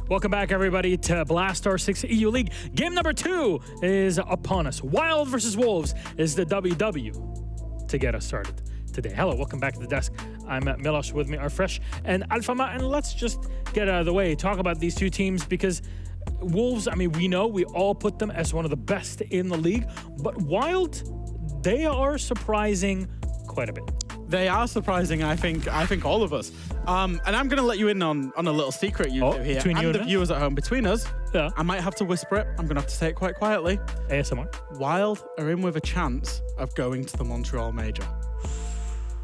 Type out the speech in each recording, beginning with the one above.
Welcome back, everybody, to Blastar 6 EU League. Game number 2 is upon us. Wylde versus Wolves is the WW to get us started today. Hello, welcome back to the desk. I'm Milos, with me are Fresh and Alfama, and let's just get out of the way, talk about these two teams, because Wolves, I mean, we all put them as one of the best in the league, but Wylde, they are surprising quite a bit. They are surprising, I think all of us. And I'm going to let you in on a little secret you do here. And the viewers at home. Between us, yeah. I might have to whisper it. I'm going to have to say it quite quietly. ASMR. Wylde are in with a chance of going to the Montreal Major.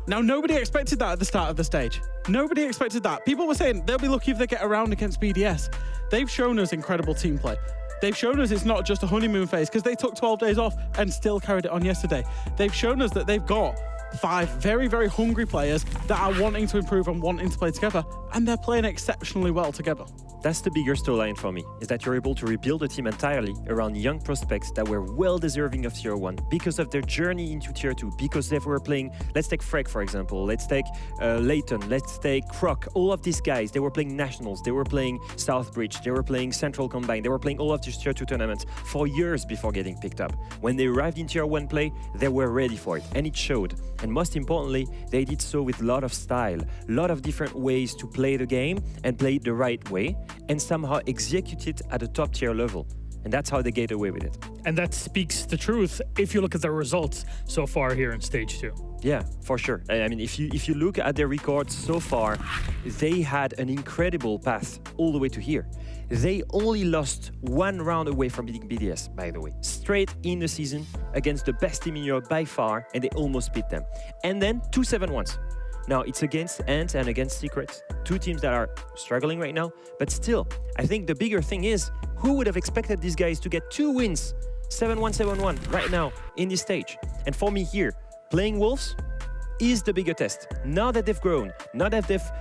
Now, nobody expected that at the start of the stage. Nobody expected that. People were saying they'll be lucky if they get around against BDS. They've shown us incredible team play. They've shown us it's not just a honeymoon phase, because they took 12 days off and still carried it on yesterday. They've shown us that they've got 5 very, very hungry players that are wanting to improve and wanting to play together, and they're playing exceptionally well together. That's the bigger storyline for me, is that you're able to rebuild a team entirely around young prospects that were well deserving of Tier 1 because of their journey into Tier 2, because they were playing, let's take Freck for example, let's take Leighton, let's take Croc, all of these guys, they were playing Nationals, they were playing Southbridge, they were playing Central Combined, they were playing all of these Tier 2 tournaments for years before getting picked up. When they arrived in Tier 1 play, they were ready for it, and it showed. And most importantly, they did so with a lot of style, a lot of different ways to play the game and play it the right way, and somehow execute it at a top tier level. And that's how they get away with it. And that speaks the truth if you look at the results so far here in Stage 2. Yeah, for sure. I mean, if you look at their records so far, they had an incredible path all the way to here. They only lost 1 round away from beating BDS, by the way. Straight in the season against the best team in Europe by far, and they almost beat them. And then 2 7-1s. Now, it's against Ant and against Secrets, 2 teams that are struggling right now, but still, I think the bigger thing is, who would have expected these guys to get 2 wins, 7-1, 7-1, right now, in this stage? And for me here, playing Wolves is the bigger test. Now that they've grown, now that they've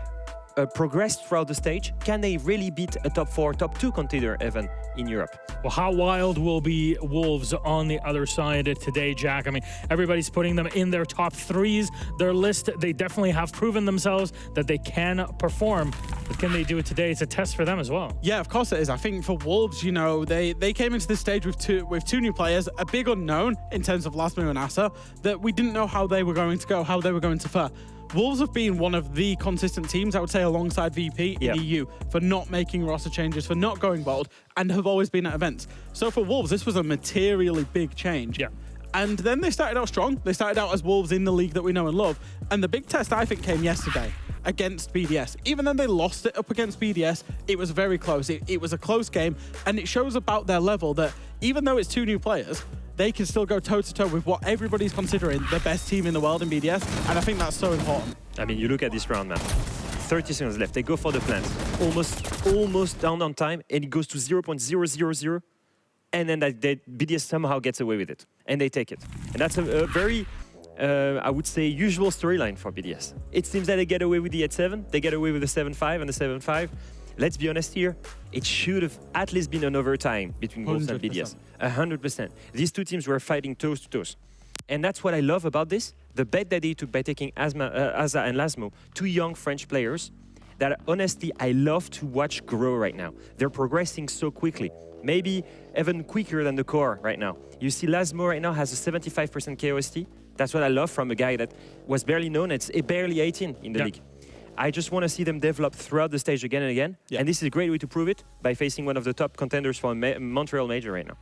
progressed throughout the stage, can they really beat a top 4, top 2 contender even in Europe? Well, how Wylde will be Wolves on the other side today, Jack? I mean, everybody's putting them in their top 3s. Their list, they definitely have proven themselves that they can perform. But can they do it today? It's a test for them as well. Yeah, of course it is. I think for Wolves, you know, they came into this stage with two new players, a big unknown in terms of Lasmo and Asa, that we didn't know how they were going to go, how they were going to fare. Wolves have been one of the consistent teams, I would say, alongside VP in EU, for not making roster changes, for not going bold, and have always been at events. So for Wolves, this was a materially big change. Yeah. And then they started out strong. They started out as Wolves in the league that we know and love. And the big test, I think, came yesterday against BDS. Even though they lost it up against BDS, it was very close. It was a close game, and it shows about their level that even though it's 2 new players, they can still go toe-to-toe with what everybody's considering the best team in the world in BDS, and I think that's so important. I mean, you look at this round, man. 30 seconds left. They go for the plants. Almost down on time, and it goes to 0.000, and then BDS somehow gets away with it, and they take it. And that's a very, I would say, usual storyline for BDS. It seems that they get away with the 8-7, they get away with the 7-5 and the 7-5. Let's be honest here, it should have at least been an overtime between Wolves and BDS. 100%. These 2 teams were fighting toes to toes. And that's what I love about this, the bet that they took by taking Asa and Lasmo, 2 young French players that honestly I love to watch grow right now. They're progressing so quickly, maybe even quicker than the core right now. You see Lasmo right now has a 75% KOST. That's what I love from a guy that was barely known. It's barely 18 in the league. I just want to see them develop throughout the stage again and again. Yeah. And this is a great way to prove it by facing one of the top contenders for a Montreal Major right now.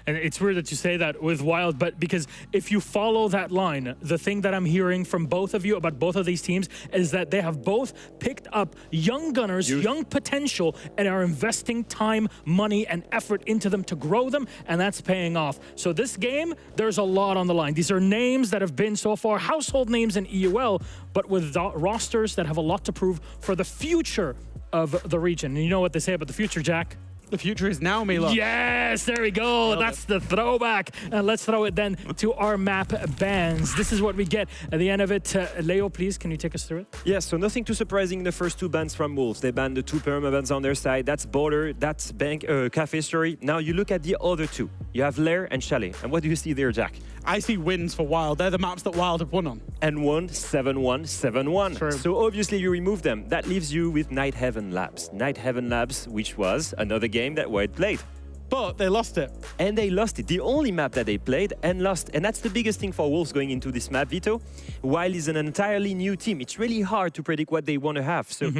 And it's weird that you say that with Wylde, but because if you follow that line, the thing that I'm hearing from both of you about both of these teams is that they have both picked up young gunners, young potential, and are investing time, money, and effort into them to grow them, and that's paying off. So this game, there's a lot on the line. These are names that have been so far household names in EUL, but with rosters that have a lot to prove for the future of the region. And you know what they say about the future, Jack? The future is now, Milo. Yes, there we go. That's the throwback. And let's throw it then to our map bans. This is what we get at the end of it. Leo, please, can you take us through it? Yes, so nothing too surprising in the first 2 bans from Wolves. They banned the 2 perma bans on their side. That's Border, that's Bank, Cafe Story. Now you look at the other 2. You have Lair and Chalet. And what do you see there, Jack? I see wins for Wylde. They're the maps that Wylde have won on. And won 7-1, 7-1. True. So obviously you remove them. That leaves you with Night Heaven Labs. Night Heaven Labs, which was another game that Wylde played. But they lost it. And they lost it. The only map that they played and lost. And that's the biggest thing for Wolves going into this map, Veto. Wylde is an entirely new team. It's really hard to predict what they want to have. So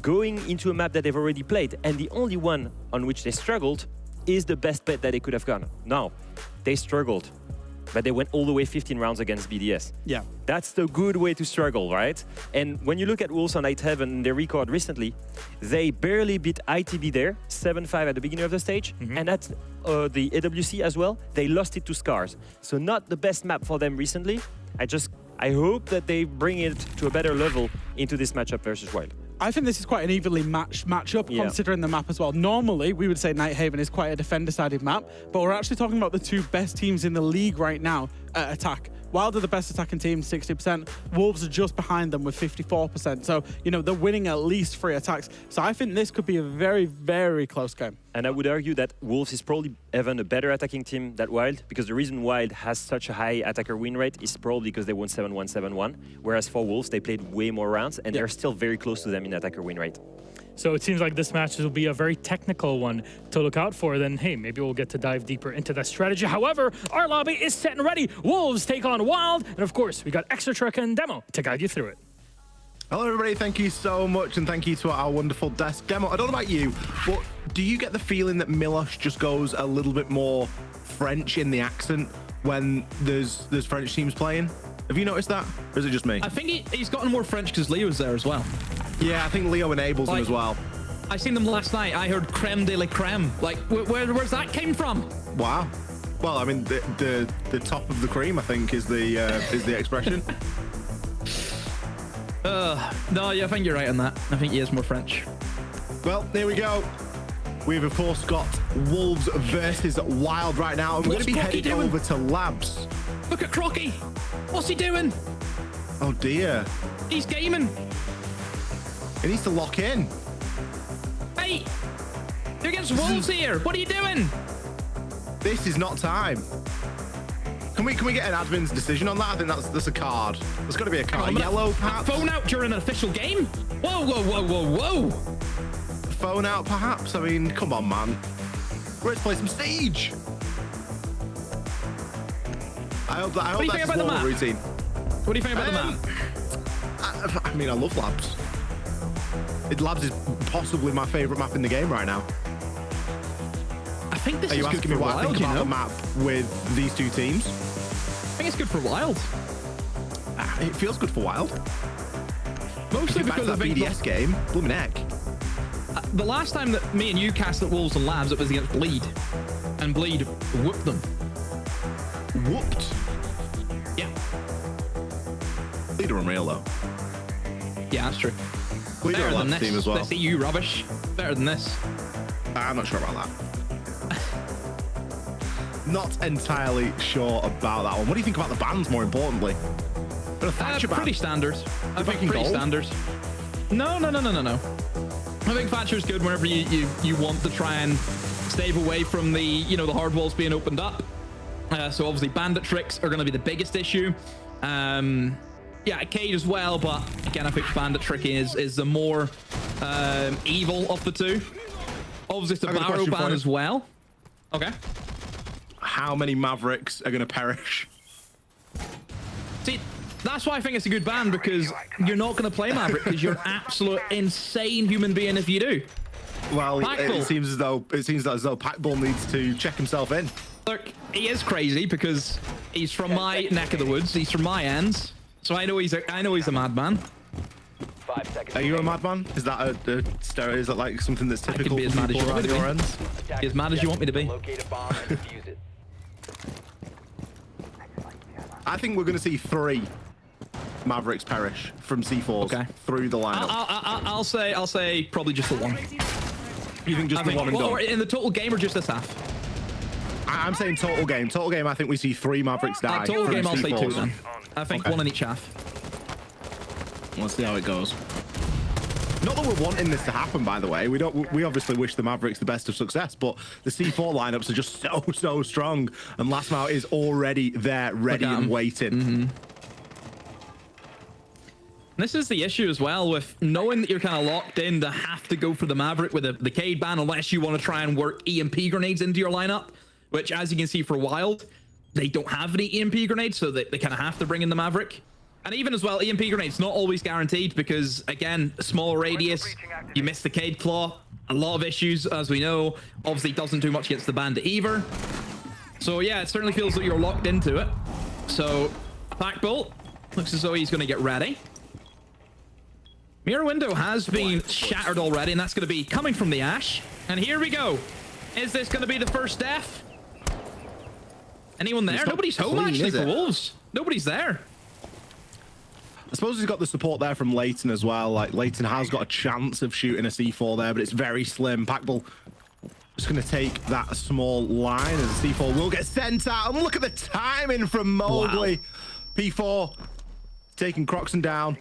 going into a map that they've already played, and the only one on which they struggled is the best bet that they could have gone. Now, they struggled, but they went all the way 15 rounds against BDS. Yeah. That's the good way to struggle, right? And when you look at Wolves on Night Heaven, their record recently, they barely beat ITB there, 7-5 at the beginning of the stage, and at the AWC as well, they lost it to Scars. So not the best map for them recently. I hope that they bring it to a better level into this matchup versus Wylde. I think this is quite an evenly matched matchup, considering the map as well. Normally, we would say Nighthaven is quite a defender-sided map, but we're actually talking about the two best teams in the league right now at attack. Wylde are the best attacking team, 60%. Wolves are just behind them with 54%. So, you know, they're winning at least 3 attacks. So I think this could be a very, very close game. And I would argue that Wolves is probably even a better attacking team than Wylde, because the reason Wylde has such a high attacker win rate is probably because they won 7-1, 7-1. Whereas for Wolves, they played way more rounds, and they're still very close to them in attacker win rate. So it seems like this match will be a very technical one to look out for. Then, hey, maybe we'll get to dive deeper into that strategy. However, our lobby is set and ready. Wolves take on Wylde. And of course, we got Extra Truck and Demo to guide you through it. Hello, everybody. Thank you so much. And thank you to our wonderful desk. Demo, I don't know about you, but do you get the feeling that Milosh just goes a little bit more French in the accent when there's French teams playing? Have you noticed that? Or is it just me? I think he's gotten more French because Leo's there as well. Yeah, I think Leo enables him as well. I seen them last night. I heard creme de la creme. Like, where's that came from? Wow. Well, I mean, the top of the cream, I think, is the expression. No, yeah, I think you're right on that. I think he is more French. Well, here we go. We've, of course, got Wolves versus Wylde right now. And we're going to be headed over to Labs. Look at Crocky. What's he doing? Oh, dear. He's gaming. He needs to lock in. Hey, you're against Wolves here. What are you doing? This is not time. Can we get an admin's decision on that? I think that's a card. There's got to be a card. Yellow, perhaps? Phone out during an official game? Whoa, whoa, whoa, whoa, whoa. Phone out, perhaps? I mean, come on, man. We're to play some Siege. I hope that's a normal routine. What do you think about the map? I mean, I love Labs. Labs is possibly my favourite map in the game right now. I think this is good for Wylde. Are you asking me what I think about the map with these two teams? I think it's good for Wylde. It feels good for Wylde. Mostly because of the BDS game. Blooming heck. The last time that me and you cast at Wolves and Labs, it was against Bleed. And Bleed whooped them. Whooped? Yeah. Bleed are unreal, though. Yeah, that's true. Bleed are a Labs team as well. They see you rubbish. Better than this. I'm not sure about that. Not entirely sure about that one. What do you think about the bans, more importantly? Pretty standard. I think pretty standard. No. I think Thatcher's good whenever you want to try and stave away from the the hard walls being opened up. So obviously bandit tricks are going to be the biggest issue. Yeah, Cade as well, but again, I think bandit tricking is the more evil of the two. Obviously, it's a barrow ban as well. Okay. How many Mavericks are going to perish? See, that's why I think it's a good ban, because you're not going to play Maverick because you're an absolute insane human being if you do. Well, it seems as though Packball needs to check himself in. Look, he is crazy because he's from my neck of the woods. He's from my ends, so I know he's a madman. 5 seconds. Are you a madman? Is that a stereotype? Is that like something that's typical? I can be as mad as you want me to be. Be as mad as you want me to be. Locate a bomb and defuse it. I think we're going to see 3 Mavericks perish from C4s through the lineup. I'll say probably just the one. You think just the one and done? Or in the total game, or just this half? I'm saying total game. Total game, I think we see 3 Mavericks die. Total game, I'll C4s. say 2 then. I think 1 in each half. Let's see how it goes. Not that we're wanting this to happen, by the way. We obviously wish the Mavericks the best of success, but the C4 lineups are just so strong, and Last Mile is already there, ready and waiting. This is the issue as well with knowing that you're kind of locked in to have to go for the Maverick with the Cade ban unless you want to try and work EMP grenades into your lineup, which as you can see for Wylde, they don't have any EMP grenades, so they kind of have to bring in the Maverick. And even as well, EMP grenades not always guaranteed because, again, smaller radius, you miss the Cade Claw, a lot of issues, as we know. Obviously doesn't do much against the Bandit either. So yeah, it certainly feels like you're locked into it. So, Pack Bolt, looks as though he's going to get ready. Mirror window has been shattered already, and that's going to be coming from the Ash. And here we go. Is this going to be the first death? Anyone there? Nobody's home, actually, for Wolves. Nobody's there. I suppose he's got the support there from Leighton as well. Like, Leighton has got a chance of shooting a C4 there, but it's very slim. Packbull just going to take that small line, and the C4 will get sent out. And look at the timing from Mowgli. Wow. P4 taking Croxon down.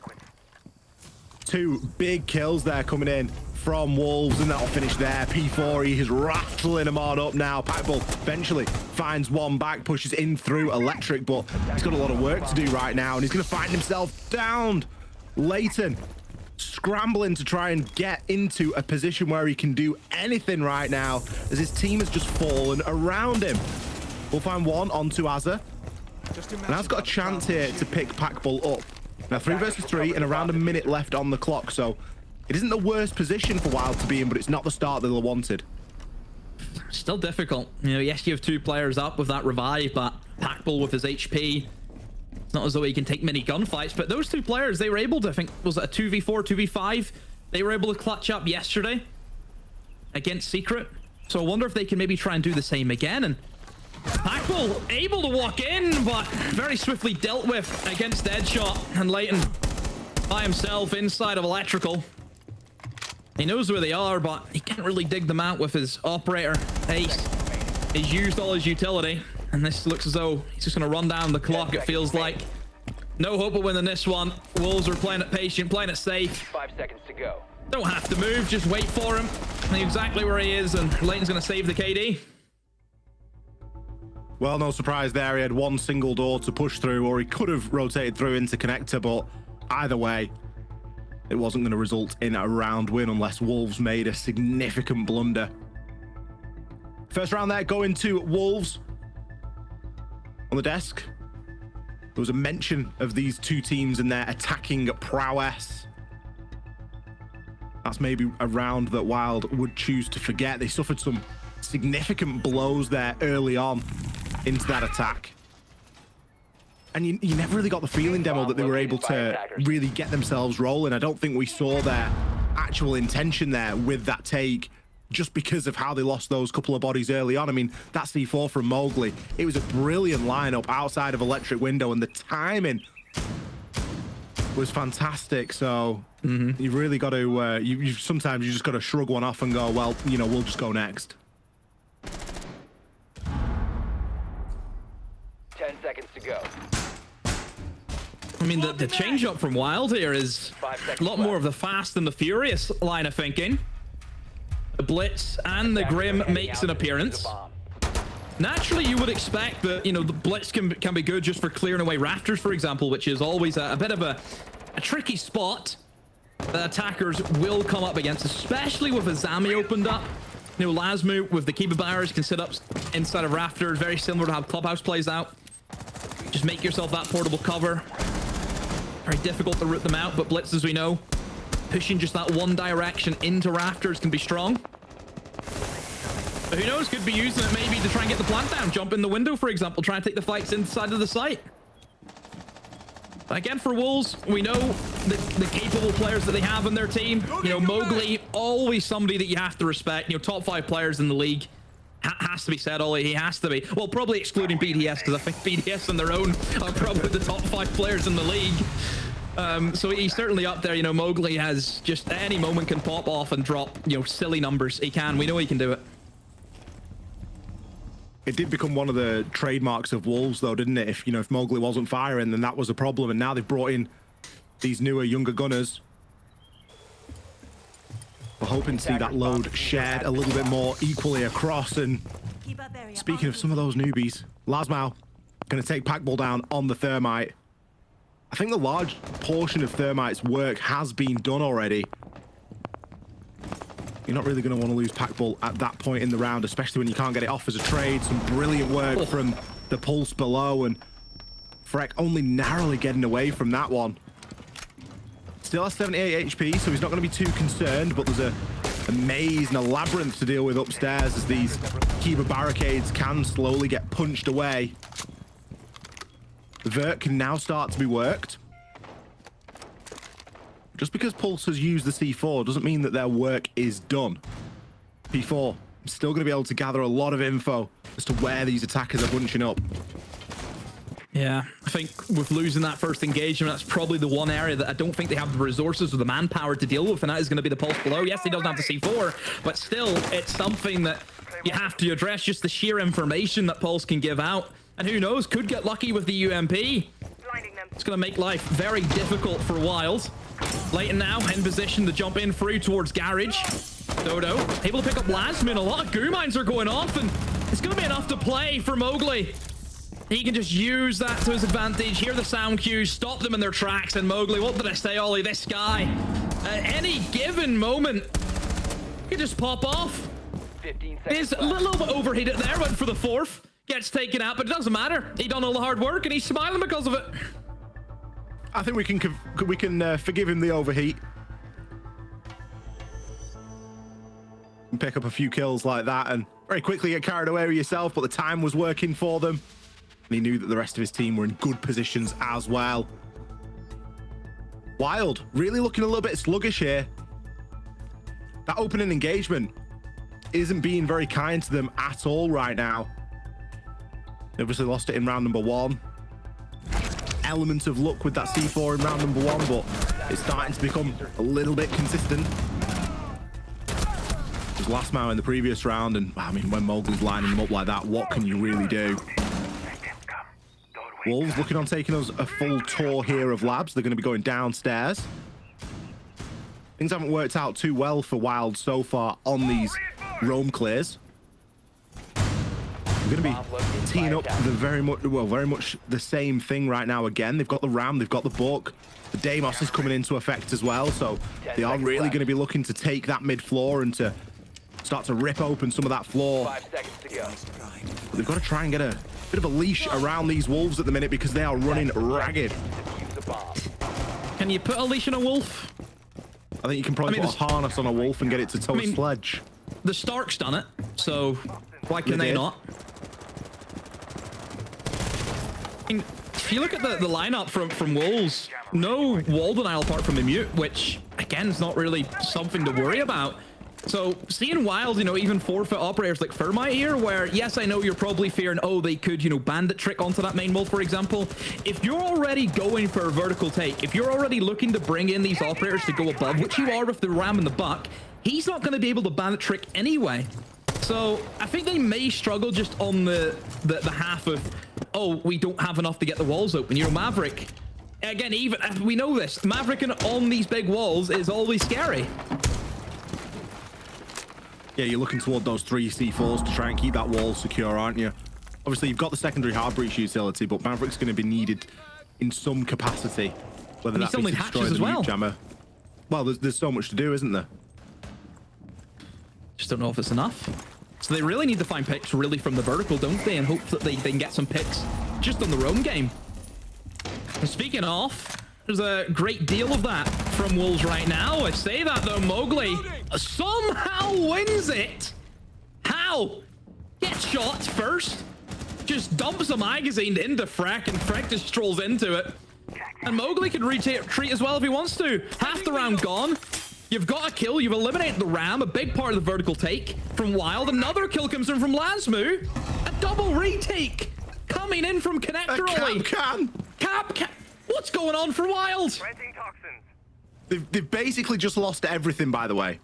2 big kills there coming in from Wolves, and that'll finish there. P4, he is rattling them on up now. Packbull eventually finds one back, pushes in through Electric, but he's got a lot of work to do right now, and he's going to find himself downed. Leighton scrambling to try and get into a position where he can do anything right now, as his team has just fallen around him. We'll find one onto Azza, and Az's got a chance here to pick Packbull up. Now 3 versus 3 and around a minute left on the clock, so it isn't the worst position for Wylde to be in, but it's not the start that they wanted. Still difficult. You know, yes, you have 2 players up with that revive, but Packbull with his HP, it's not as though he can take many gunfights, but those 2 players, they were able to, I think, was it a 2v4, 2v5? They were able to clutch up yesterday against Secret. So I wonder if they can maybe try and do the same again. And Packbull able to walk in, but very swiftly dealt with against Deadshot, and Leighton by himself inside of Electrical. He knows where they are, but he can't really dig them out with his operator. Ace, he's used all his utility, and this looks as though he's just going to run down the clock, it feels like. No hope of winning this one. Wolves are playing it patient, playing it safe. 5 seconds to go. Don't have to move, just wait for him. Know exactly where he is, and Leighton's going to save the KD. Well, no surprise there. He had one single door to push through, or he could have rotated through into connector, but either way, it wasn't going to result in a round win unless Wolves made a significant blunder. First round there going to Wolves. On the desk, there was a mention of these 2 teams and their attacking prowess. That's maybe a round that Wylde would choose to forget. They suffered some significant blows there early on into that attack. And you never really got the feeling, Demo, that they were able to really get themselves rolling. I don't think we saw their actual intention there with that take, just because of how they lost those couple of bodies early on. I mean, that C4 from Mowgli, it was a brilliant lineup outside of Electric Window, and the timing was fantastic. So you've really got to, sometimes you just got to shrug one off and go, well, you know, we'll just go next. 10 seconds to go. I mean, the change up from Wylde here is a lot more of the fast and the furious line of thinking. The Blitz and the Grim makes an appearance. Naturally, you would expect that, you know, the Blitz can be good just for clearing away rafters, for example, which is always a bit of a tricky spot that attackers will come up against, especially with a Zami opened up. You know, Lasmu with the Kiba Barriers can sit up inside of rafters, very similar to how Clubhouse plays out. Just make yourself that portable cover. Very difficult to root them out, but Blitz, as we know, pushing just that one direction into rafters can be strong. But who knows, could be using it maybe to try and get the plant down, jump in the window, for example, try and take the fights inside of the site. But again, for Wolves, we know the capable players that they have in their team. You know, Mowgli, always somebody that you have to respect. You know, top 5 players in the league. Has to be said, Ollie. He has to be. Well, probably excluding BDS, because I think BDS on their own are probably the top 5 players in the league. So he's certainly up there. You know, Mowgli has just at any moment can pop off and drop, you know, silly numbers. He can. We know he can do it. It did become one of the trademarks of Wolves, though, didn't it? If, you know, if Mowgli wasn't firing, then that was a problem. And now they've brought in these newer, younger gunners. We're hoping to see that load shared a little bit more equally across. And speaking of some of those newbies, Lasmau going to take Packball down on the Thermite. I think the large portion of Thermite's work has been done already. You're not really going to want to lose Packball at that point in the round, especially when you can't get it off as a trade. Some brilliant work from the Pulse below, and Freck only narrowly getting away from that one. Still has 78 HP, so he's not going to be too concerned, but there's a maze and a labyrinth to deal with upstairs as these Kiba barricades can slowly get punched away. The Vert can now start to be worked. Just because Pulse has used the C4 doesn't mean that their work is done. P4, I'm still going to be able to gather a lot of info as to where these attackers are bunching up. Yeah, I think with losing that first engagement, that's probably the one area that I don't think they have the resources or the manpower to deal with, and that is going to be the Pulse below. Yes, he doesn't have the C4, but still, it's something that you have to address, just the sheer information that Pulse can give out. And who knows, could get lucky with the UMP. It's going to make life very difficult for Wylde. Leighton now in position to jump in through towards Garage. Dodo able to pick up Lasmin. A lot of goo mines are going off, and it's going to be enough to play for Mowgli. He can just use that to his advantage, hear the sound cues, stop them in their tracks, and Mowgli, what did I say, Ollie? This guy, at any given moment, he can just pop off. 15 He's seconds a left. little bit overheated there, went for the fourth, gets taken out, but it doesn't matter. He done all the hard work, and he's smiling because of it. I think we can forgive him the overheat. And pick up a few kills like that and very quickly get carried away with yourself, but the time was working for them. And he knew that the rest of his team were in good positions as well. Wylde really looking a little bit sluggish here. That opening engagement isn't being very kind to them at all right now. They obviously lost it in round number 1. Element of luck with that C4 in round number 1, but it's starting to become a little bit consistent. It was Lasmau in the previous round, and I mean, when Mowgli's lining them up like that, what can you really do? Wolves looking on taking us a full tour here of labs. They're going to be going downstairs. Things haven't worked out too well for Wylde so far on these roam clears. We're going to be teeing up the very much the same thing right now again. They've got the Ram, they've got the Buck. The Deimos is coming into effect as well, so they are really going to be looking to take that mid floor and to start to rip open some of that floor. 5 seconds to go. But they've got to try and get a bit of a leash around these wolves at the minute because they are running ragged. Defuse the bomb. Can you put a leash on a wolf? I think you can probably put a harness on a wolf and get it to tow a sledge. The Stark's done it, so why can they did. not? I mean, if you look at the lineup from Wolves, no Waldenile apart from the Mute, which again is not really something to worry about. So seeing Wylde, you know, even forfeit operators like Thermite here, where yes, I know you're probably fearing, oh, they could, you know, bandit trick onto that main wall, for example. If you're already going for a vertical take, if you're already looking to bring in these operators to go above, which you are with the Ram and the Buck, he's not going to be able to bandit trick anyway. So I think they may struggle just on the half of, oh, we don't have enough to get the walls open. You know, Maverick, again, even we know this, Maverick on these big walls is always scary. Yeah, you're looking toward those 3 C4s to try and keep that wall secure, aren't you? Obviously, you've got the secondary hard breach utility, but Maverick's going to be needed in some capacity. Whether that be to destroy the nuke jammer. Well, there's so much to do, isn't there? Just don't know if it's enough. So they really need to find picks really from the vertical, don't they? And hope that they can get some picks just on the roam game. And speaking of, there's a great deal of that from Wolves right now. I say that though, Mowgli somehow wins it. How? Gets shot first, just dumps a magazine into Freck, and Freck just strolls into it. And Mowgli can retreat as well if he wants to. Half the round gone. You've got a kill. You've eliminated the Ram, a big part of the vertical take from Wylde. Another kill comes in from Lasmu. A double retake coming in from Connector Ollie. Cap can. What's going on for Wylde? They've basically just lost everything, by the way.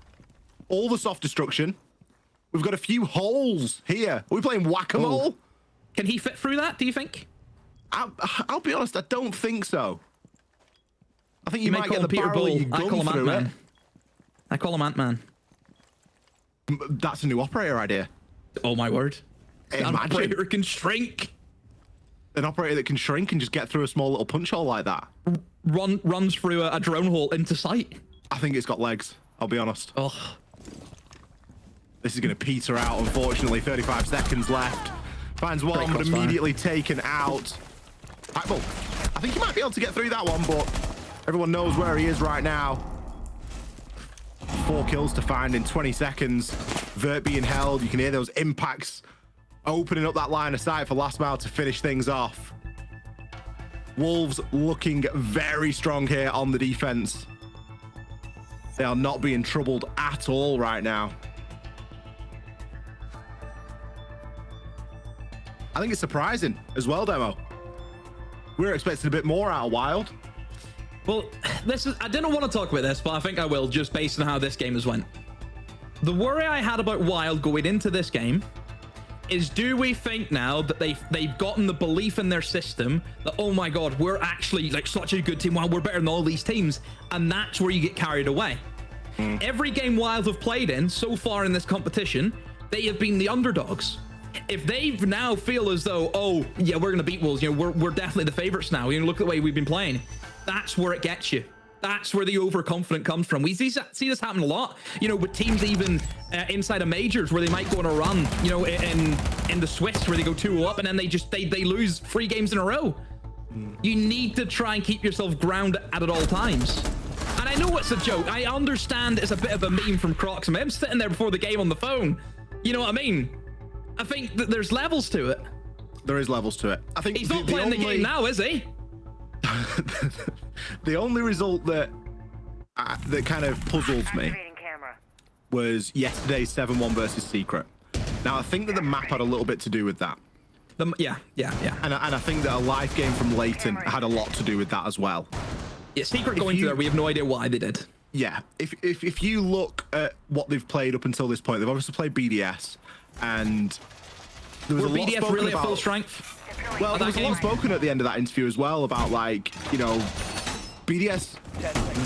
All the soft destruction. We've got a few holes here. Are we playing whack-a-mole? Oh. Can he fit through that, do you think? I'll be honest, I don't think so. I think you might get the Peter barrel of your I call gun him through it. Ant-Man. I call him Ant-Man. That's a new operator idea. Oh my word. An Imagine operator can shrink. an operator that can shrink and just get through a small little punch hole like that. Runs through a drone hole into sight. I think it's got legs, I'll be honest. Oh. This is going to peter out, unfortunately. 35 seconds left. Finds one, but immediately taken out. Well, I think he might be able to get through that one, but everyone knows where he is right now. 4 kills to find in 20 seconds. Vert being held. You can hear those impacts opening up that line of sight for Last Mile to finish things off. Wolves looking very strong here on the defense. They are not being troubled at all right now. I think it's surprising as well, Demo. We were expecting a bit more out of Wylde. Well, I didn't want to talk about this, but I think I will, just based on how this game has went. The worry I had about Wylde going into this game is, do we think now that they've gotten the belief in their system that, oh my god, we're actually like such a good team, wow, we're better than all these teams, and that's where you get carried away. Every game Wylde have played in so far in this competition, they have been the underdogs. If they now feel as though, oh yeah, we're gonna beat Wolves, you know, we're definitely the favorites now, you know, look at the way we've been playing, that's where it gets you. That's where the overconfident comes from. We see this happen a lot, you know, with teams even inside of majors where they might go on a run, you know, in the Swiss where they go 2-0 up and then they lose 3 games in a row. You need to try and keep yourself grounded at all times. And I know it's a joke. I understand it's a bit of a meme from Crocs. I'm sitting there before the game on the phone. You know what I mean? I think that there's levels to it. There is levels to it. I think he's not playing the game now, is he? The only result that kind of puzzles me was yesterday's 7-1 versus Secret. Now, I think that the map had a little bit to do with that. Yeah. And I think that a live game from Leighton had a lot to do with that as well. Yeah, Secret going to there, we have no idea why they did. Yeah, if you look at what they've played up until this point, they've obviously played BDS, and there was a lot BDS spoken really about, at full strength? Well, there was a lot spoken at the end of that interview as well about, like, you know, BDS,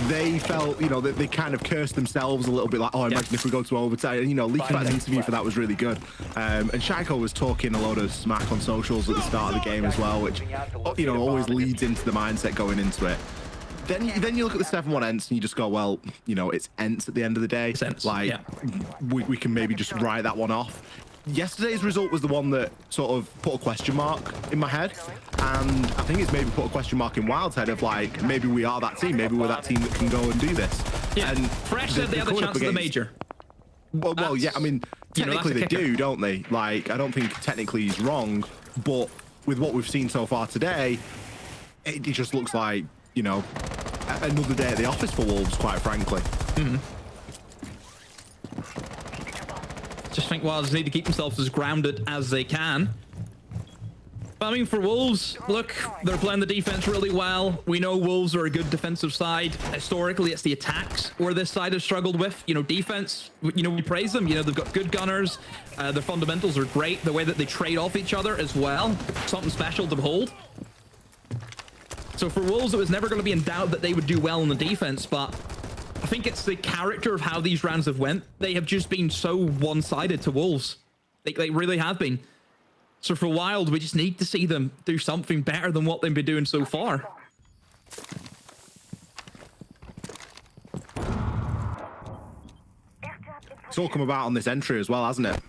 they felt, you know, that they kind of cursed themselves a little bit, like, oh, imagine if we go to overtime. And, you know, Leakyfat's interview for that was really good. And Shaiko was talking a load of smack on socials at the start of the game as well, which, you know, always leads into the mindset going into it. Then you look at the 7-1 Ents and you just go, well, you know, it's Ents at the end of the day. Like, we can maybe just write that one off. Yesterday's result was the one that sort of put a question mark in my head, and I think it's maybe put a question mark in Wylde's head of, like, maybe we are that team, maybe we're that team that can go and do this. Yeah, and Fresh said they had a chance at the major. Well, yeah, I mean, technically they do, don't they? Like, I don't think technically he's wrong, but with what we've seen so far today, it just looks like, you know, another day at the office for Wolves, quite frankly. Just think Wylde need to keep themselves as grounded as they can. But I mean, for Wolves, look, they're playing the defense really well. We know Wolves are a good defensive side. Historically, it's the attacks where this side has struggled with. You know, defense, you know, we praise them. You know, they've got good gunners. Their fundamentals are great. The way that they trade off each other as well, something special to behold. So for Wolves, it was never going to be in doubt that they would do well in the defense, but I think it's the character of how these rounds have went. They have just been so one-sided to Wolves. They really have been. So for Wylde, we just need to see them do something better than what they've been doing so far. It's all come about on this entry as well, hasn't it?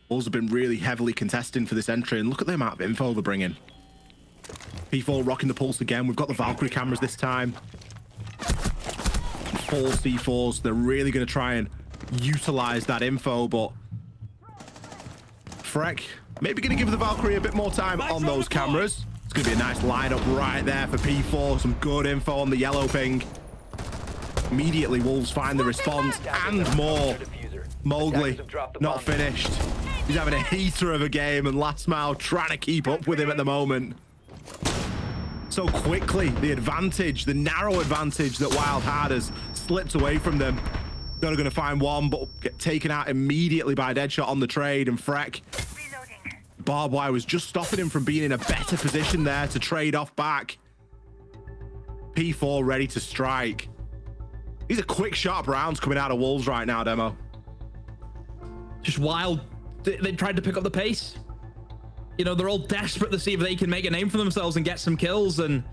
Wolves have been really heavily contesting for this entry, and look at the amount of info they're bringing. P4 rocking the pulse again. We've got the Valkyrie cameras this time. 4 C4s. They're really going to try and utilize that info, but Freck maybe going to give the Valkyrie a bit more time on those cameras. It's going to be a nice lineup right there for P4. Some good info on the yellow ping. Immediately, Wolves find the response and more. Mowgli, not finished. He's having a heater of a game, and Last Mile trying to keep up with him at the moment. So quickly, the advantage, the narrow advantage that Wylde had has slipped away from them. They're going to find one, but get taken out immediately by Deadshot on the trade, and Freck. Barbed wire was just stopping him from being in a better position there to trade off back. P4 ready to strike. These are quick, sharp rounds coming out of Wolves right now, Demo. Just Wylde. They tried to pick up the pace. You know, they're all desperate to see if they can make a name for themselves and get some kills. And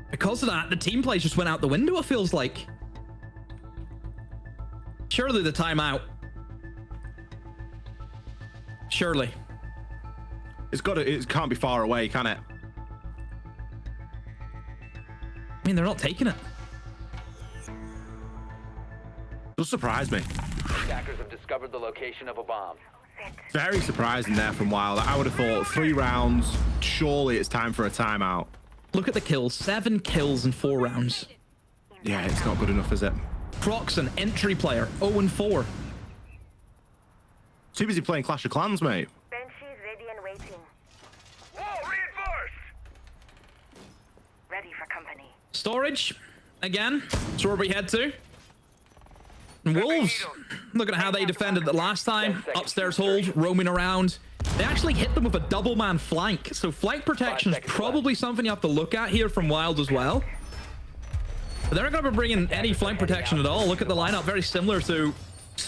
because of that, the team play just went out the window, it feels like. Surely the timeout. Surely. It can't be far away, can it? I mean, they're not taking it. Does surprise me. Attackers have discovered the location of a bomb. Very surprising there from Wylde. I would have thought 3 rounds. Surely it's time for a timeout. Look at the kills. 7 kills in 4 rounds. Yeah, it's not good enough, is it? Croxon, entry player, 0-4. Too busy playing Clash of Clans, mate. Banshee's ready and waiting. Wall reinforced! Ready for company. Storage, again. That's where we head to. And Wolves, looking at how they defended the last time. Upstairs hold, roaming around. They actually hit them with a double man flank. So flank protection is probably something you have to look at here from Wylde as well. But they're not going to be bringing any flank protection at all. Look at the lineup, very similar to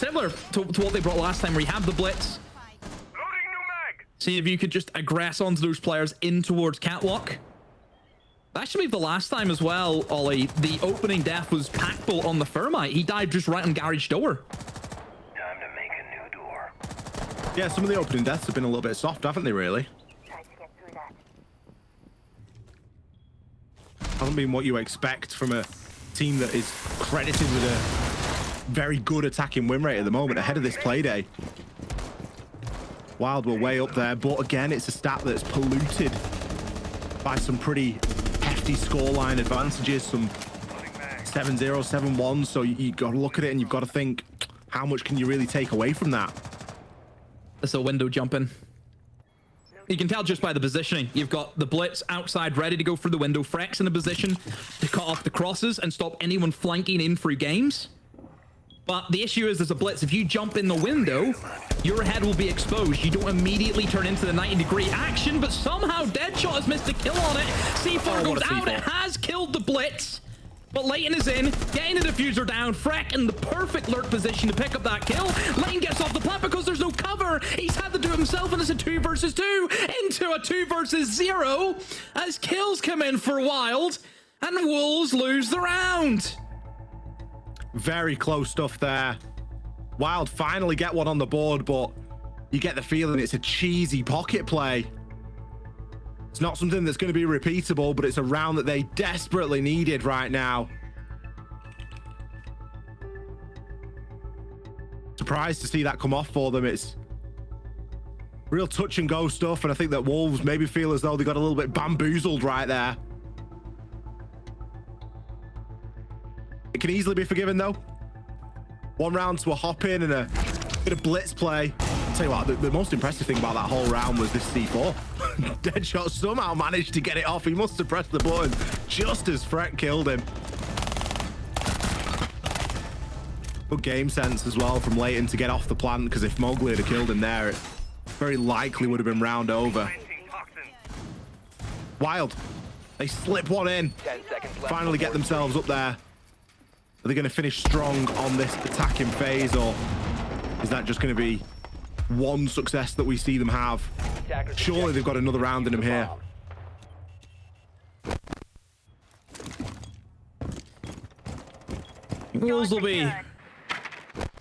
what they brought last time, where you have the blitz. Loading new mag! See if you could just aggress onto those players in towards catwalk. That should be the last time as well, Ollie. The opening death was Packbull on the Thermite. He died just right on garage door. Time to make a new door. Yeah, some of the opening deaths have been a little bit soft, haven't they, really? Try to get through that. Hasn't been what you expect from a team that is credited with a very good attacking win rate at the moment, ahead of this playday. Wylde were way up there, but again, it's a stat that's polluted by some pretty hefty scoreline advantages, some 7-0, 7-1. So you got to look at it and you've got to think, how much can you really take away from that? That's a window jumping. You can tell just by the positioning. You've got the blitz outside ready to go through the window. Frex in a position to cut off the crosses and stop anyone flanking in through games. But the issue is there's a blitz. If you jump in the window, your head will be exposed. You don't immediately turn into the 90-degree action, but somehow Deadshot has missed a kill on it. C4 goes out. It has killed the blitz. But Leighton is in, getting the diffuser down. Freck in the perfect lurk position to pick up that kill. Leighton gets off the plant because there's no cover. He's had to do it himself, and it's a 2 versus 2 into a 2 versus 0 as kills come in for Wylde, and Wolves lose the round. Very close stuff there. Wylde finally get one on the board, but you get the feeling it's a cheesy pocket play. It's not something that's going to be repeatable, but it's a round that they desperately needed right now. Surprised to see that come off for them. It's real touch and go stuff, and I think that Wolves maybe feel as though they got a little bit bamboozled right there. It can easily be forgiven though. 1 round to a hop in and a bit of blitz play. I'll tell you what, the most impressive thing about that whole round was this C4. Deadshot somehow managed to get it off. He must have pressed the button just as Freck killed him. Good game sense as well from Leighton to get off the plant, because if Mowgli had killed him there, it very likely would have been round over. Wylde, they slip one in. 10 seconds left. Finally get themselves up there. Are they going to finish strong on this attacking phase, or is that just going to be one success that we see them have? Surely they've got another round in them here. Wolves will be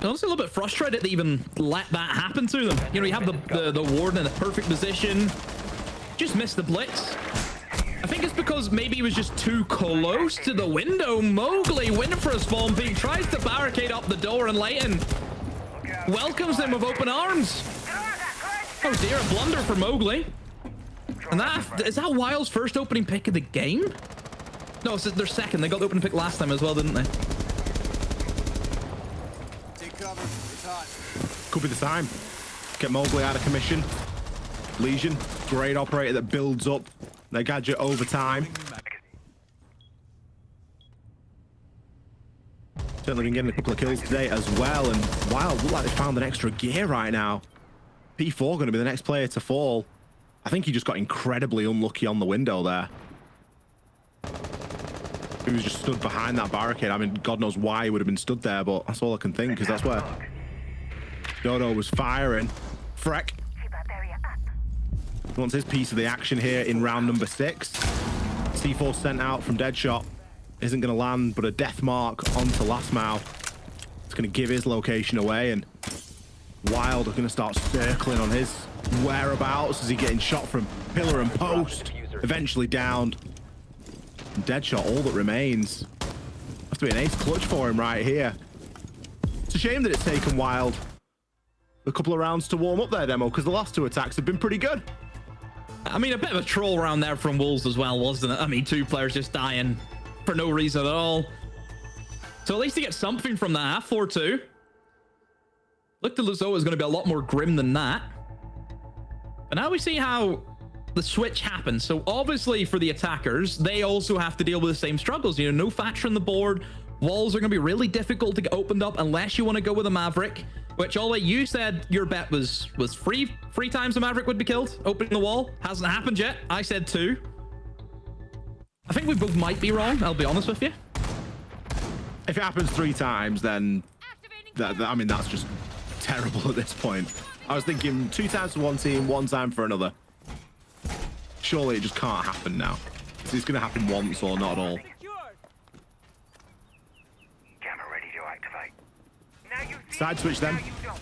honestly a little bit frustrated to even let that happen to them. You know, you have the Warden in a perfect position. Just missed the blitz. I think it's because maybe he was just too close to the window. Mowgli went for a spawn peek, tries to barricade up the door, and Leighton welcomes him with open arms. Oh dear, a blunder for Mowgli. And is that Wylde's first opening pick of the game? No, it's their second. They got the opening pick last time as well, didn't they? Take cover. It's hot. Could be the time. Get Mowgli out of commission. Legion, great operator that builds up their gadget over time. Certainly been getting a couple of kills today as well, and Wylde look like they found an extra gear right now. P4 going to be the next player to fall. I think he just got incredibly unlucky on the window there. He was just stood behind that barricade. I mean, God knows why he would have been stood there, but that's all I can think, because that's where Dodo was firing. Freck Keep that barrier up. wants his piece of the action here in round number 6. C4 sent out from Deadshot. Isn't going to land, but a death mark onto Last Mile. It's going to give his location away, and Wylde are going to start circling on his whereabouts as he getting shot from pillar and post. Eventually downed. And Deadshot, all that remains. Have to be an ace clutch for him right here. It's a shame that it's taken Wylde a couple of rounds to warm up their demo, because the last 2 attacks have been pretty good. I mean, a bit of a troll round there from Wolves as well, wasn't it? I mean, 2 players just dying for no reason at all. So at least he gets something from that. 4-2. Looked as though it was going to be a lot more grim than that. But now we see how the switch happens. So obviously for the attackers, they also have to deal with the same struggles. You know, no Thatcher on the board. Walls are going to be really difficult to get opened up unless you want to go with a Maverick, which Ollie, you said your bet was three times the Maverick would be killed opening the wall. Hasn't happened yet. I said 2. I think we both might be wrong, I'll be honest with you. If it happens 3 times, then I mean, that's just terrible at this point. I was thinking 2 times for one team, 1 time for another. Surely it just can't happen now. It's going to happen once or not at all. Camera ready to activate. Now you see, Side switch then. now you don't.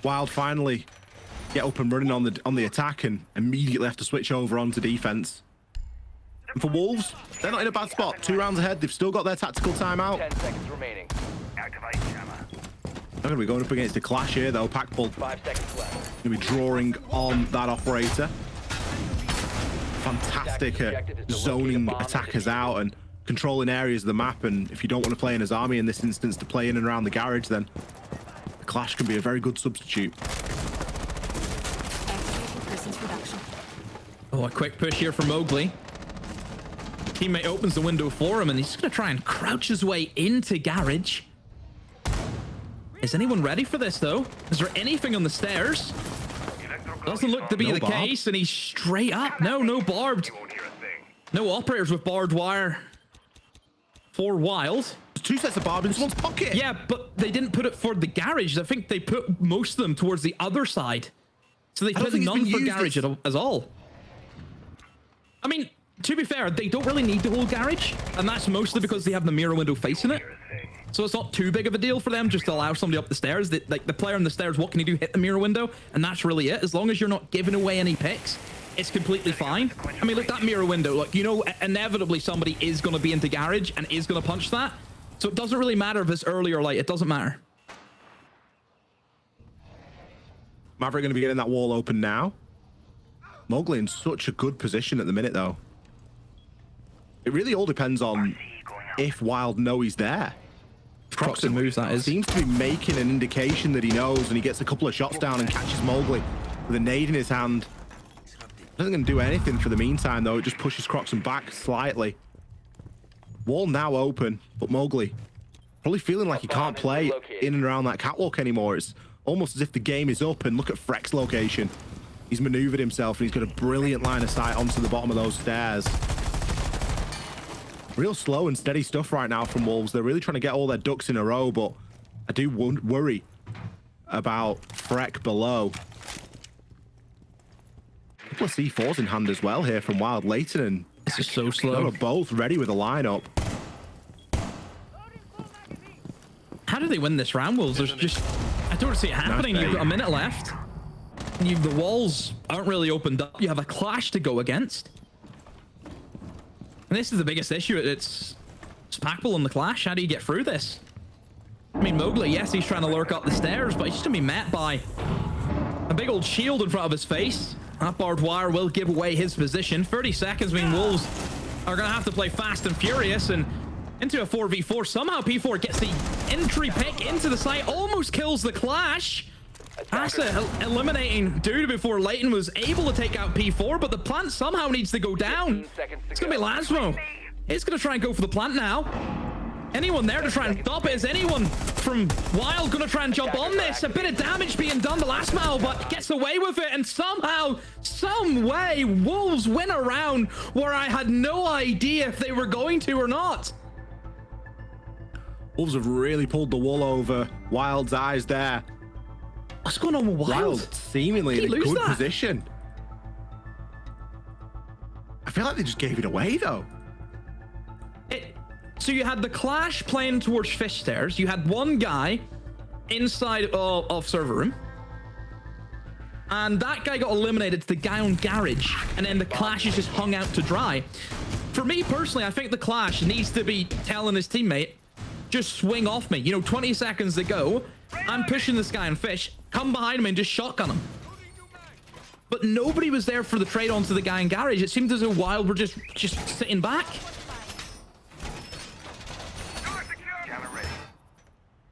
Wylde finally get up and running on the attack and immediately have to switch over onto defense. And for Wolves, they're not in a bad spot. 2 rounds ahead. They've still got their tactical timeout. 10 seconds remaining. Activate jammer. They're going to be going up against a clash here, though. Packbull 5 seconds left. going to be drawing on that operator. Fantastic at zoning attackers out and controlling areas of the map. And if you don't want to play in his army in this instance to play in and around the garage, then the clash can be a very good substitute. Oh, a quick push here for Mowgli. Teammate opens the window for him, and he's just going to try and crouch his way into garage. Is anyone ready for this, though? Is there anything on the stairs? Doesn't look to be the case, and he's straight up. No barbed. You won't hear a thing. No operators with barbed wire for Wylde. There's 2 sets of barb in someone's pocket. Yeah, but they didn't put it for the garage. I think they put most of them towards the other side. So they put none for garage at all. I mean, to be fair, they don't really need the whole garage, and that's mostly because they have the mirror window facing it. So it's not too big of a deal for them just to allow somebody up the stairs. Like the player on the stairs, what can he do? Hit the mirror window, and that's really it. As long as you're not giving away any picks, it's completely fine. I mean, look, that mirror window. Look, you know, inevitably somebody is going to be into garage and is going to punch that. So it doesn't really matter if it's early or late. It doesn't matter. Maverick going to be getting that wall open now. Mowgli in such a good position at the minute, though. It really all depends on if Wylde know he's there. Croxon moves, that is. Seems to be making an indication that he knows, and he gets a couple of shots down and catches Mowgli with a nade in his hand. Doesn't going to do anything for the meantime, though. It just pushes Croxon back slightly. Wall now open, but Mowgli probably feeling like he can't play in and around that catwalk anymore. It's almost as if the game is up, and look at Freck's location. He's maneuvered himself, and he's got a brilliant line of sight onto the bottom of those stairs. Real slow and steady stuff right now from Wolves. They're really trying to get all their ducks in a row, but I do worry about Freck below. A couple of C4s in hand as well here from Wylde. Leighton and This is so slow. are both ready with a lineup. How do they win this round, Wolves? There's just... I don't see it happening. You've got a minute left. The walls aren't really opened up. You have a clash to go against. And this is the biggest issue. It's Packbull on the clash. How do you get through this? I mean, Mowgli, yes, he's trying to lurk up the stairs, but he's just going to be met by a big old shield in front of his face. That barbed wire will give away his position. 30 seconds mean Wolves are going to have to play fast and furious and into a 4v4. Somehow P4 gets the entry pick into the site, almost kills the clash. Asa eliminating Dude before Leighton was able to take out P4, but the plant somehow needs to go down. It's going to be Lasmo. He's going to try and go for the plant now. Anyone there to try and stop it? Is anyone from Wylde going to try and jump on this? A bit of damage being done to Lasmo, but gets away with it. And somehow, some way, Wolves win a round where I had no idea if they were going to or not. Wolves have really pulled the wool over Wylde's eyes there. What's going on with Wylde? Wylde seemingly in a good position. I feel like they just gave it away though. So you had the Clash playing towards fish stairs. You had one guy inside of server room. And that guy got eliminated to the guy on garage. And then the Clash is just hung out to dry. For me personally, I think the Clash needs to be telling his teammate, just swing off me. You know, 20 seconds to go. I'm pushing this guy on fish. Come behind him and just shotgun him. But nobody was there for the trade onto the guy in garage. It seemed as though Wylde were just sitting back.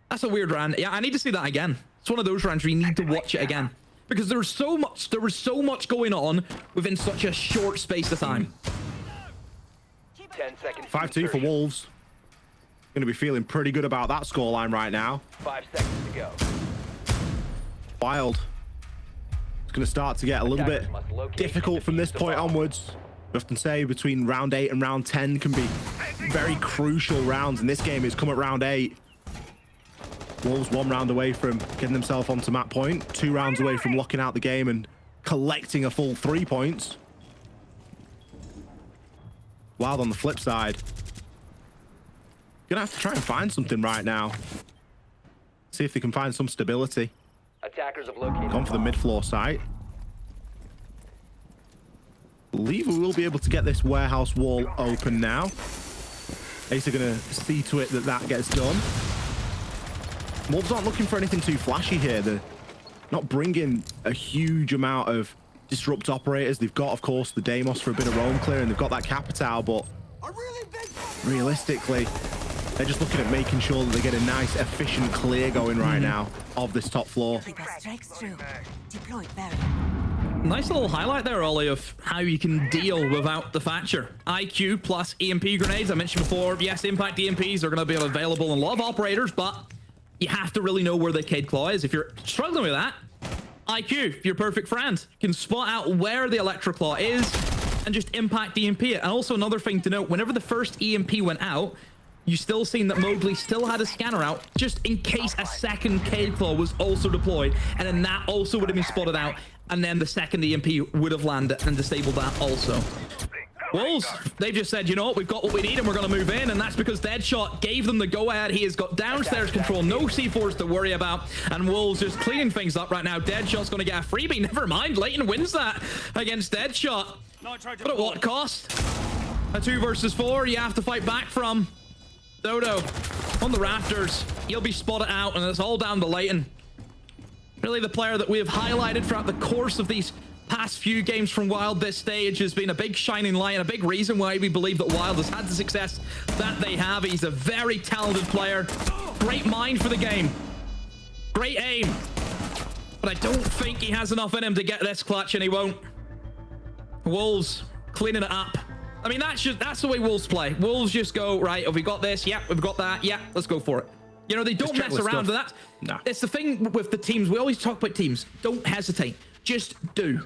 That's a weird round. Yeah, I need to see that again. It's one of those rounds where you need to watch it again. Because there was so much going on within such a short space of time. 10 seconds. 5-2 for Wolves. Going to be feeling pretty good about that scoreline right now. 5 seconds to go. Wylde. It's going to start to get a little bit difficult from this point onwards. We often say between round 8 and round 10 can be very crucial rounds. And this game has come at round 8. Wolves 1 round away from getting themselves onto map point. 2 rounds away from locking out the game and collecting a full 3 points. Wylde on the flip side. Gonna have to try and find something right now. See if they can find some stability. Attackers have located. Gone for the mid-floor site. Believe we will be able to get this warehouse wall open now. Ace are gonna see to it that that gets done. Wolves aren't looking for anything too flashy here. They're not bringing a huge amount of disrupt operators. They've got, of course, the Deimos for a bit of roam clear, and they've got that Capital, but realistically, they're just looking at making sure that they get a nice, efficient clear going right now of this top floor. Nice little highlight there, Ollie, of how you can deal without the Thatcher. IQ plus EMP grenades. I mentioned before, yes, impact EMPs are going to be available in a lot of operators, but you have to really know where the Cade Claw is. If you're struggling with that, IQ, your perfect friend, can spot out where the Electro Claw is and just impact EMP it. And also another thing to note, whenever the first EMP went out, you still seen that Mowgli still had a scanner out just in case a second Cade Claw was also deployed, and then that also would have been spotted out, and then the second EMP would have landed and disabled that also. Wolves, they just said, you know what, we've got what we need and we're going to move in, and that's because Deadshot gave them the go-ahead. He has got downstairs control, no C4s to worry about, and Wolves just cleaning things up right now. Deadshot's going to get a freebie. Never mind, Leighton wins that against Deadshot. But at what cost? A 2 versus 4, you have to fight back from. Dodo on the rafters. He'll be spotted out, and it's all down to Leighton. Really the player that we have highlighted throughout the course of these past few games from Wylde this stage has been a big shining light and a big reason why we believe that Wylde has had the success that they have. He's a very talented player. Great mind for the game. Great aim. But I don't think he has enough in him to get this clutch, and he won't. Wolves cleaning it up. I mean, that's the way Wolves play. Wolves just go, right, have we got this? Yeah, we've got that. Yeah, let's go for it. You know, they don't mess around with that. No. It's the thing with the teams. We always talk about teams. Don't hesitate. Just do.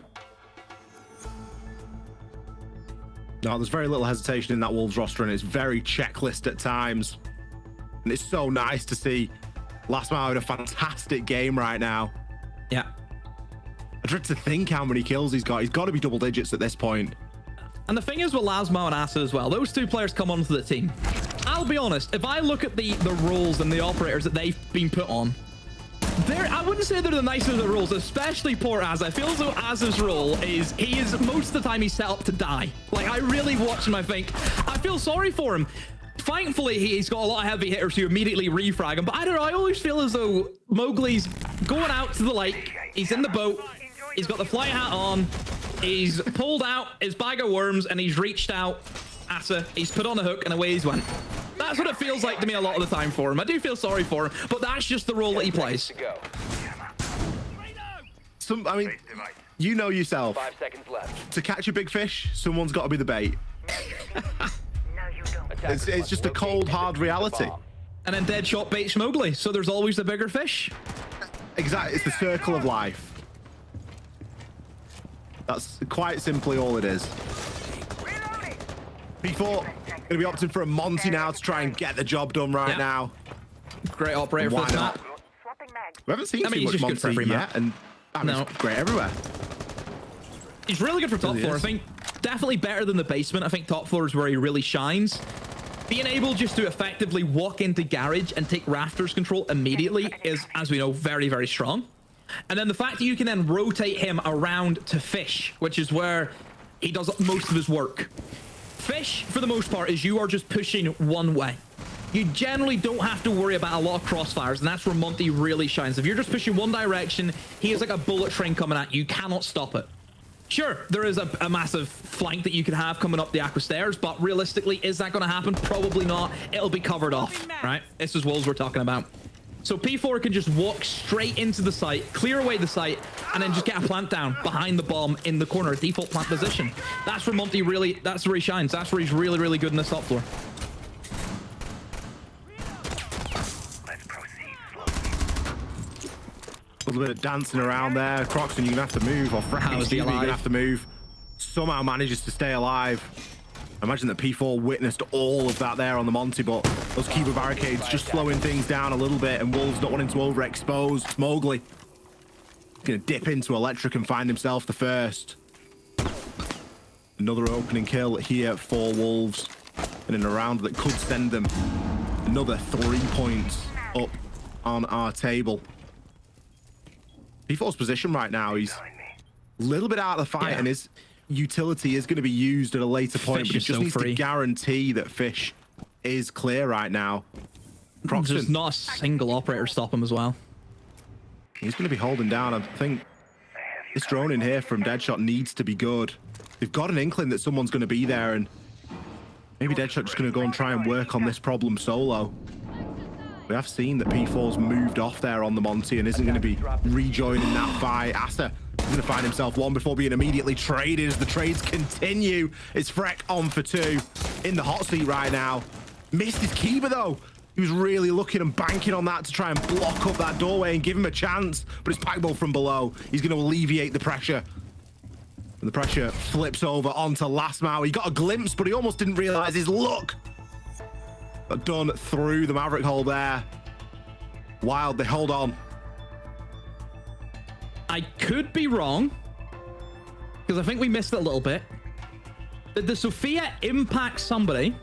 No, there's very little hesitation in that Wolves roster, and it's very checklist at times. And it's so nice to see Last Mile in a fantastic game right now. Yeah. I dread to think how many kills he's got. He's got to be double digits at this point. And the thing is with Lasmo and Asa as well, those two players come onto the team. I'll be honest, if I look at the roles and the operators that they've been put on, I wouldn't say they're the nicest of the roles, especially poor Asa. I feel as though Asa's role is, most of the time he's set up to die. Like, I really watch him, I think. I feel sorry for him. Thankfully, he's got a lot of heavy hitters who immediately refrag him, but I don't know, I always feel as though Mowgli's going out to the lake, he's in the boat, he's got the fly hat on, he's pulled out his bag of worms, and he's reached out Asa, he's put on a hook, and away he's went. That's what it feels like to me a lot of the time for him. I do feel sorry for him, but that's just the role that he plays. I mean, you know yourself. 5 seconds left. To catch a big fish, someone's got to be the bait. It's just a cold, hard reality. And then Deadshot baits Mowgli, so there's always the bigger fish. Exactly, it's the circle of life. That's quite simply all it is. P4 going to be opting for a Monty now to try and get the job done right now. Great operator for the map. Swapping mags. We haven't seen I mean, too he's much just good for Monty every yet, map. and No. it's great everywhere. He's really good for top Really floor. I is. think definitely better than the basement. I think top floor is where he really shines. Being able just to effectively walk into garage and take rafters control immediately is, as we know, very, very strong. And then the fact that you can then rotate him around to fish, which is where he does most of his work. Fish, for the most part, is you are just pushing one way. You generally don't have to worry about a lot of crossfires, and that's where Monty really shines. If you're just pushing one direction, he is like a bullet train coming at you. You cannot stop it. Sure, there is a massive flank that you could have coming up the aqua stairs, but realistically, is that going to happen? Probably not. It'll be covered off, right? This is Wylde we're talking about. So P4 can just walk straight into the site, clear away the site, and then just get a plant down behind the bomb in the corner, default plant position. That's where Monty really, that's where he shines. That's where he's really, really good in the top floor. A little bit of dancing around there. Croxton, you're going to have to move, or Freck, How is he you're going to alive? have to move. Somehow manages to stay alive. I imagine that P4 witnessed all of that there on the Monty, but those keeper barricades just slowing things down a little bit, and Wolves not wanting to overexpose. Mowgli going to dip into Electric and find himself the first. Another opening kill here for Wolves, and in a round that could send them another 3 points up on our table. P4's position right now, he's a little bit out of the fight, Yeah. and his utility is going to be used at a later point, Fish but he is just so needs to free. guarantee that Fish is clear right now. Croxton, There's not a single operator stop him as well. he's going to be holding down. I think this drone in here from Deadshot needs to be good. They've got an inkling that someone's going to be there, and maybe Deadshot's just going to go and try and work on this problem solo. We have seen that P4's moved off there on the Monty and isn't going to be rejoining that fight. Asa is going to find himself one before being immediately traded as the trades continue. It's Freck on for 2 in the hot seat right now. Missed his keeper though. He was really looking and banking on that to try and block up that doorway and give him a chance, but it's Packball from below. He's going to alleviate the pressure. And the pressure flips over onto Lastmau. He got a glimpse, but he almost didn't realize his luck. Got done through the Maverick hole there. Wylde, they hold on. I could be wrong, because I think we missed it a little bit. Did the Sophia impact somebody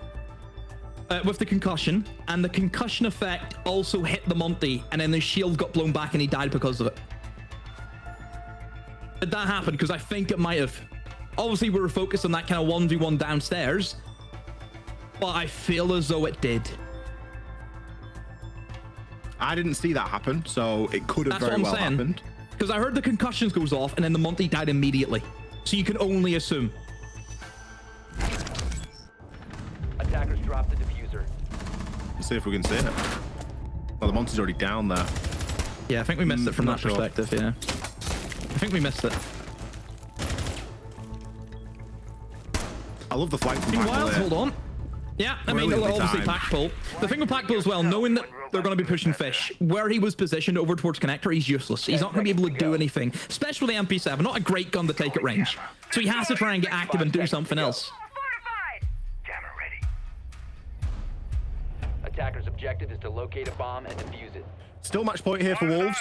with the concussion, and the concussion effect also hit the Monty, and then the shield got blown back and he died because of it? Did that happen? Because I think it might have. Obviously, we were focused on that kind of 1v1 downstairs, but I feel as though it did. I didn't see that happen, so it could have very well happened. Because I heard the concussions goes off, and then the Monty died immediately. So you can only assume. Attackers dropped the diffuser. Let's see if we can see it. Well, the Monty's already down there. Yeah, I think we missed it from I'm that not sure. perspective, yeah. I think we missed it. I love the flank from Meanwhile, Packball hold on. Yeah, I mean, Brilliantly obviously timed. Packball. The thing with Packball as well, knowing that they're going to be pushing Fish, where he was positioned over towards Connector, he's useless. He's not going to be able to do anything, especially with the MP7. Not a great gun to take at range. So he has to try and get active and do something else. Fortified! Jammer ready. Attackers' objective is to locate a bomb and defuse it. Still match point here for Wolves.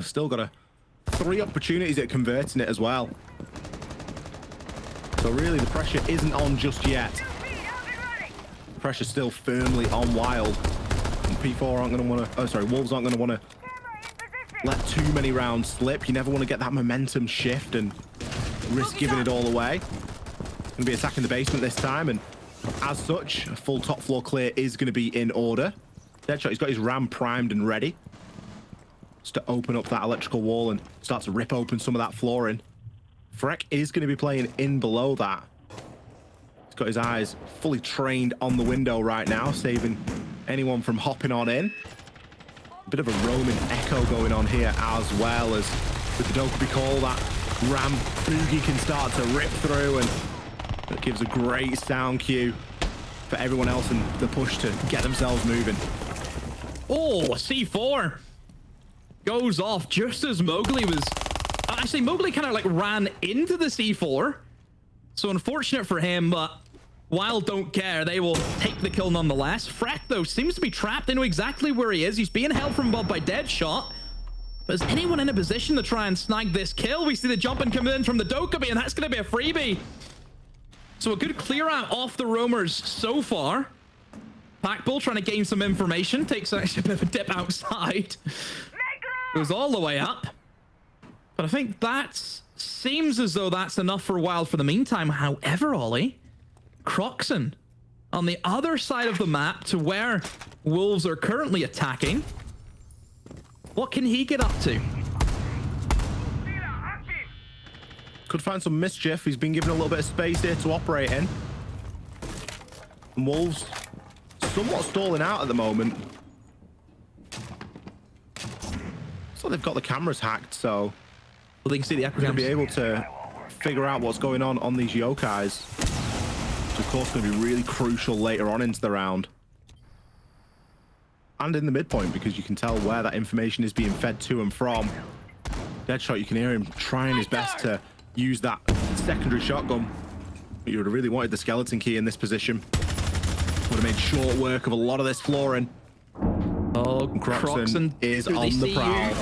Still got 3 opportunities at converting it as well. So really the pressure isn't on just yet. The pressure's still firmly on Wylde. And P4 aren't going to want to... Oh, sorry, Wolves aren't going to want to let too many rounds slip. You never want to get that momentum shift and risk giving it all away. Going to be attacking the basement this time, and as such, a full top floor clear is going to be in order. Deadshot, he's got his ram primed and ready. Just to open up that electrical wall and start to rip open some of that flooring. Freck is going to be playing in below that. He's got his eyes fully trained on the window right now, saving anyone from hopping on in. A bit of a Roman echo going on here as well, as with the Dokubi call, that ram boogie can start to rip through, and that gives a great sound cue for everyone else in the push to get themselves moving. Oh, C4 goes off just as Mowgli was... Actually, Mowgli kind of like ran into the C4. So unfortunate for him, but Wylde don't care. They will take the kill nonetheless. Freck, though, seems to be trapped into exactly where he is. He's being held from above by Deadshot. But is anyone in a position to try and snag this kill? We see the jumping coming in from the Dokkaebi, and that's going to be a freebie. So a good clear out off the roamers so far. Packbull trying to gain some information. Takes actually a bit of a dip outside. Goes all the way up. But I think that seems as though that's enough for Wylde for the meantime. However, Ollie, Croxon on the other side of the map to where Wolves are currently attacking. What can he get up to? Could find some mischief. He's been given a little bit of space here to operate in. And Wolves somewhat stalling out at the moment. So they've got the cameras hacked, so Well, they can see the they're going to be able to figure out what's going on these yokais. Which, of course, going to be really crucial later on into the round. And in the midpoint, because you can tell where that information is being fed to and from. Deadshot, you can hear him trying his best to use that secondary shotgun. But you would have really wanted the skeleton key in this position. Would have made short work of a lot of this flooring. Oh, Croxon is on the prowl.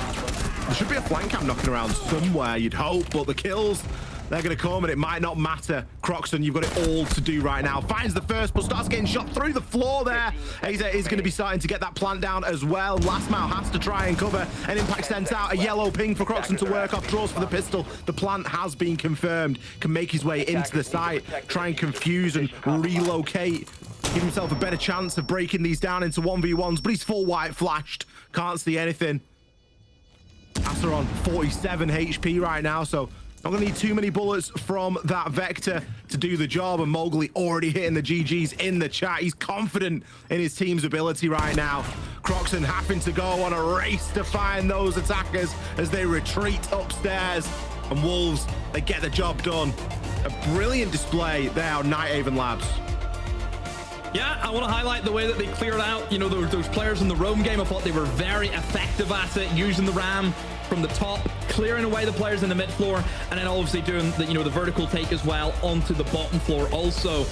There should be a flank cam knocking around somewhere, you'd hope, but the kills, they're going to come and it might not matter. Croxon, you've got it all to do right now. Finds the first, but starts getting shot through the floor there. Aza is going to be starting to get that plant down as well. Last Mile has to try and cover. An impact sends out a yellow ping for Croxon to work off. Draws for the pistol. The plant has been confirmed. Can make his way into the site. Try and confuse and relocate. Give himself a better chance of breaking these down into 1v1s, but he's full white flashed. Can't see anything. Asa on 47 HP right now, so not going to need too many bullets from that Vector to do the job. And Mowgli already hitting the GGs in the chat. He's confident in his team's ability right now. Croxon having to go on a race to find those attackers as they retreat upstairs. And Wolves, they get the job done. A brilliant display there on Nighthaven Labs. Yeah, I want to highlight the way that they cleared out, you know, those players in the roam game. I thought they were very effective at it, using the ram from the top, clearing away the players in the mid floor, and then obviously doing the, you know, the vertical take as well onto the bottom floor also.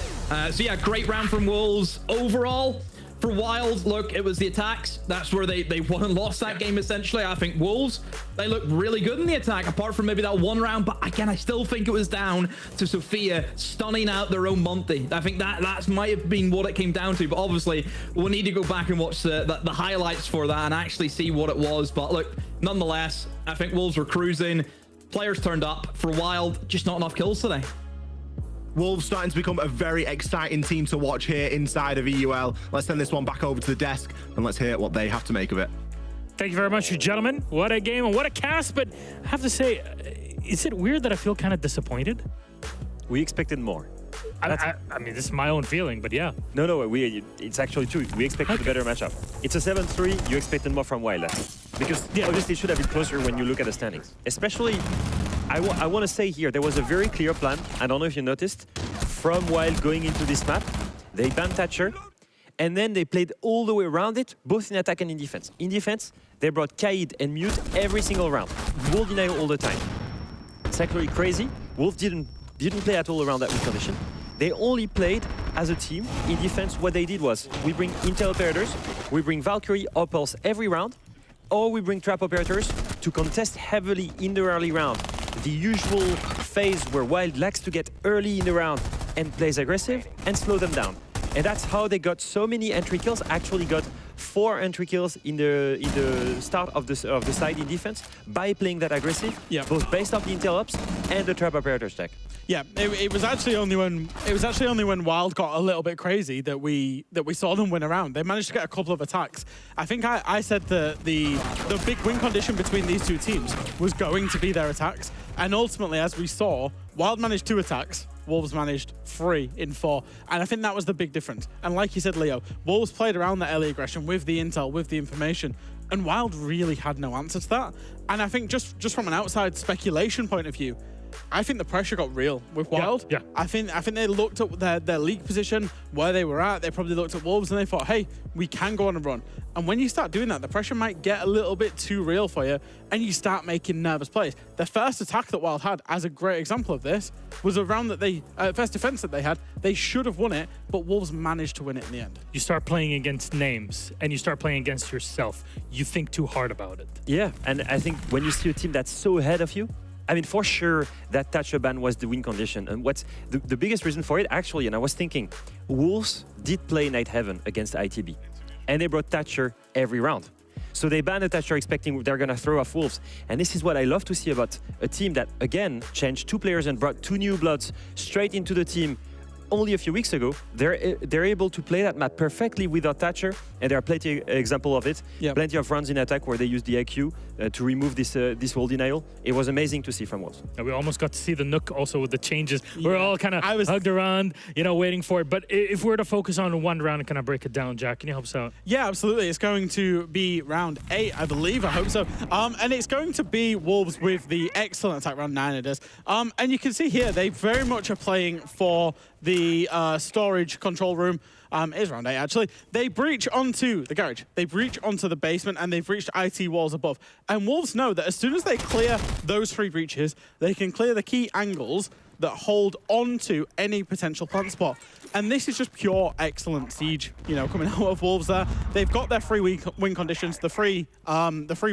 So yeah, great round from Wolves. Overall, for Wylde, look, it was the attacks. That's where they won and lost that game, essentially. I think Wolves, they looked really good in the attack, apart from maybe that one round. But again, I still think it was down to Sophia stunning out their own Monty. I think that might have been what it came down to. But obviously, we'll need to go back and watch the highlights for that and actually see what it was. But look, nonetheless, I think Wolves were cruising. Players turned up. For Wylde, just not enough kills today. Wolves starting to become a very exciting team to watch here inside of EUL. Let's send this one back over to the desk and let's hear what they have to make of it. Thank you very much, gentlemen. What a game and what a cast. But I have to say, is it weird that I feel kind of disappointed? We expected more. I mean, this is my own feeling, but yeah. No, it's actually true. We expected a better matchup. It's a 7-3. You expected more from Wylde. Because obviously it should have been closer when you look at the standings. Especially, I want to say here, there was a very clear plan. I don't know if you noticed. From Wylde going into this map, they banned Thatcher. And then they played all the way around it, both in attack and in defense. In defense, they brought Kaid and Mute every single round. Wall denial all the time. It's actually crazy. Wolf didn't play at all around that condition. They only played as a team. In defense, what they did was, we bring Intel operators, we bring Valkyrie Opals every round, or we bring Trap operators to contest heavily in the early round. The usual phase where Wylde likes to get early in the round and plays aggressive and slow them down. And that's how they got so many entry kills. Actually got 4 entry kills in the start of the side in defense by playing that aggressive, both based off the Intel ops and the Trap operator stack. Yeah, it was actually only when Wylde got a little bit crazy that we saw them win a round. They managed to get a couple of attacks. I think I said the big win condition between these two teams was going to be their attacks, and ultimately, as we saw, Wylde managed 2 attacks. Wolves managed 3 in 4, and I think that was the big difference. And like you said, Leo, Wolves played around that early aggression with the intel, with the information, and Wylde really had no answer to that. And I think just from an outside speculation point of view, I think the pressure got real with Wylde. Yeah. I think they looked at their league position, where they were at. They probably looked at Wolves and they thought, hey, we can go on a run. And when you start doing that, the pressure might get a little bit too real for you, and you start making nervous plays. The first attack that Wylde had, as a great example of this, was a round that first defense that they had. They should have won it, but Wolves managed to win it in the end. You start playing against names and you start playing against yourself. You think too hard about it. Yeah, and I think when you see a team that's so ahead of you, I mean, for sure, that Thatcher ban was the win condition. And what's the biggest reason for it, actually, and I was thinking, Wolves did play Night Heaven against ITB, and they brought Thatcher every round. So they banned the Thatcher expecting they're going to throw off Wolves. And this is what I love to see about a team that, again, changed 2 players and brought 2 new bloods straight into the team only a few weeks ago. They're able to play that map perfectly without Thatcher, and there are plenty example of it. Yep. Plenty of runs in attack where they use the IQ to remove this wall denial. It was amazing to see from Wolves. And we almost got to see the Nook also with the changes. We're Yeah. all kind of hugged around, waiting for it. But if we're to focus on one round and kind of break it down, Jack, can you help us out? Yeah, absolutely. It's going to be round 8, I believe. I hope so. And it's going to be Wolves with the excellent attack. Round 9 it is. And you can see here, they very much are playing for the storage control room. It is round 8, actually. They breach onto the garage. They breach onto the basement, and they've breached IT walls above. And Wolves know that as soon as they clear those 3 breaches, they can clear the key angles that hold onto any potential plant spot. And this is just pure excellent siege, coming out of Wolves there. They've got their 3 win conditions, the free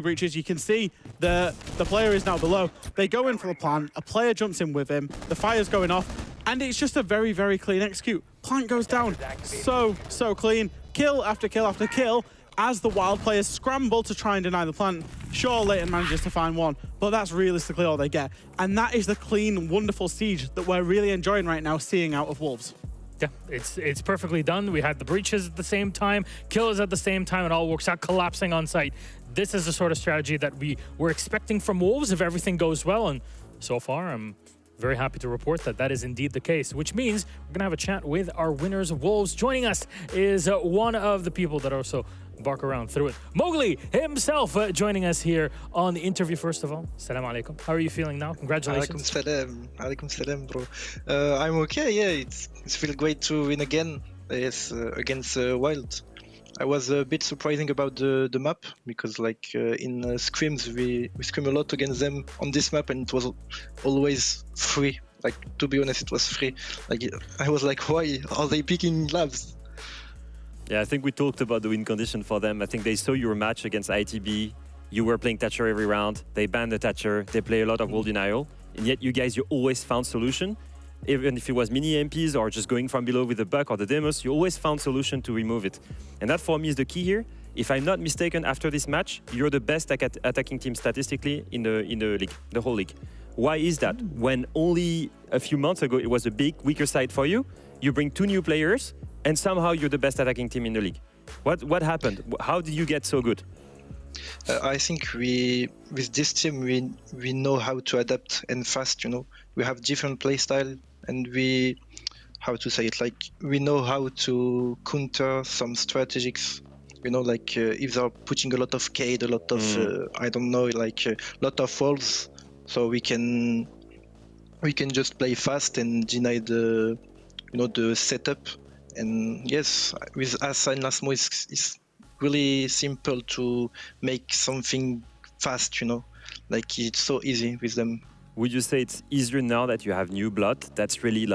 breaches. You can see the player is now below. They go in for the plant, a player jumps in with him, the fire's going off, and it's just a very, very clean execute. Plant goes down so clean. Kill after kill after kill as the Wylde players scramble to try and deny the plant. Sure, Leighton manages to find one, but that's realistically all they get. And that is the clean, wonderful siege that we're really enjoying right now, seeing out of Wolves. Yeah, it's perfectly done. We had the breaches at the same time, kills at the same time, and all works out collapsing on site. This is the sort of strategy that we were expecting from Wolves if everything goes well, and so far I'm very happy to report that that is indeed the case, which means we're going to have a chat with our winners of Wolves. Joining us is one of the people that also bark around through it. Mowgli himself joining us here on the interview. First of all, Assalamu alaikum. How are you feeling now? Congratulations. Alaikum salam, bro. I'm okay, yeah. It's feel great to win again. Yes, against Wylde. I was a bit surprising about the map because in scrims we scrim a lot against them on this map, and it was always free. To be honest, it was free. I was like, why are they picking labs? Yeah, I think we talked about the win condition for them. I think they saw your match against ITB. You were playing Thatcher every round. They banned the Thatcher. They play a lot of wall denial. And yet you always found solution. Even if it was mini MPs or just going from below with the buck or the demos, you always found solution to remove it. And that for me is the key here. If I'm not mistaken, after this match, you're the best attacking team statistically in the league, the whole league. Why is that? When only a few months ago it was a big, weaker side for you, you bring 2 new players, and somehow you're the best attacking team in the league. What happened? How did you get so good? I think with this team, we know how to adapt and fast, We have different play style, and we know how to counter some strategies. If they're putting a lot of Cade, a lot of, lot of walls, so we can just play fast and deny the setup. And yes, with Asa and Lasmo, it's really simple to make something fast, it's so easy with them. Would you say it's easier now that you have new blood? That's really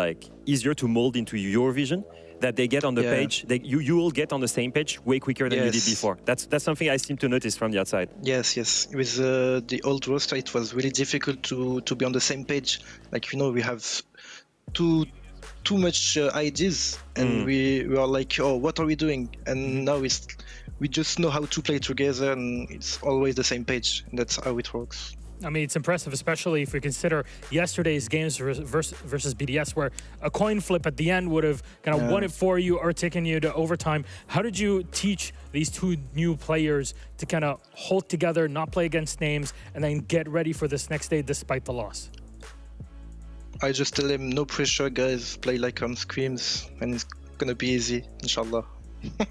easier to mold into your vision, that they get on the page. You will get on the same page way quicker than you did before. That's something I seem to notice from the outside. Yes. With the old roster, it was really difficult to be on the same page. We have too much ideas, and we are like, oh, what are we doing? And now we just know how to play together, and it's always the same page. And that's how it works. I mean, it's impressive, especially if we consider yesterday's games versus BDS, where a coin flip at the end would have kind of won it for you or taken you to overtime. How did you teach these 2 new players to kind of hold together, not play against names, and then get ready for this next day despite the loss? I just tell them, no pressure, guys. Play like on scrims, and it's gonna be easy, inshallah.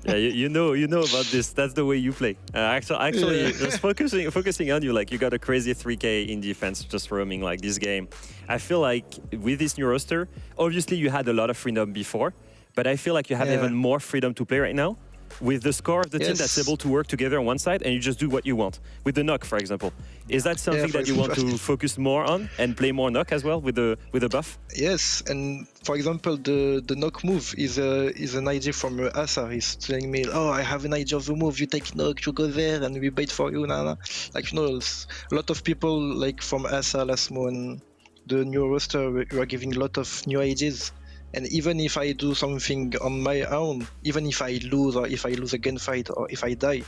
Yeah, you know about this. That's the way you play. Actually, just focusing on you, like you got a crazy 3K in defense, just roaming like this game. I feel like with this new roster, obviously you had a lot of freedom before, but I feel like you have even more freedom to play right now. With the score of the team that's able to work together on one side and you just do what you want. With the knock, for example. Is that something that you want to focus more on and play more knock as well with the buff? Yes, and for example, the knock move is an idea from Asa. He's telling me, oh, I have an idea of the move, you take knock, you go there, and we bait for you, Like, you know, a lot of people, like from Asa, Lasmo, and the new roster, we are giving a lot of new ideas. And even if I do something on my own, even if I lose or if I lose a gunfight or if I die,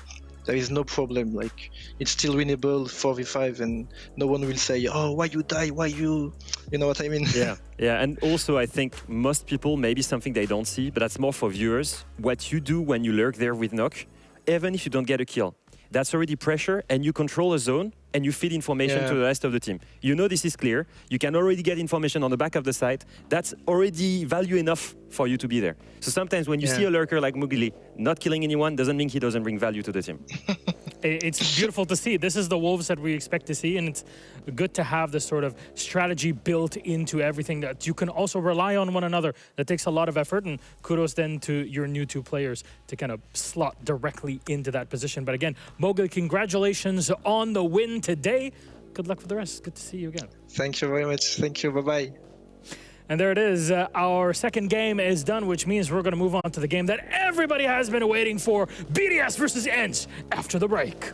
there is no problem. Like, it's still winnable 4v5 and no one will say, oh, why you die? Why you know what I mean? Yeah. And also I think most people, maybe something they don't see, but that's more for viewers, what you do when you lurk there with knock, even if you don't get a kill, that's already pressure and you control a zone and you feed information to the rest of the team. You know this is clear. You can already get information on the back of the site. That's already value enough for you to be there. So sometimes when you see a lurker like Mugili not killing anyone, doesn't mean he doesn't bring value to the team. It's beautiful to see. This is the Wolves that we expect to see, and it's good to have this sort of strategy built into everything that you can also rely on one another. That takes a lot of effort, and kudos then to your new two players to kind of slot directly into that position. But again, Mowgli, congratulations on the win today. Good luck for the rest. Good to see you again. Thank you very much. Thank you. Bye-bye. And there it is. Our second game is done, which means we're going to move on to the game that everybody has been waiting for. BDS versus ENCE after the break.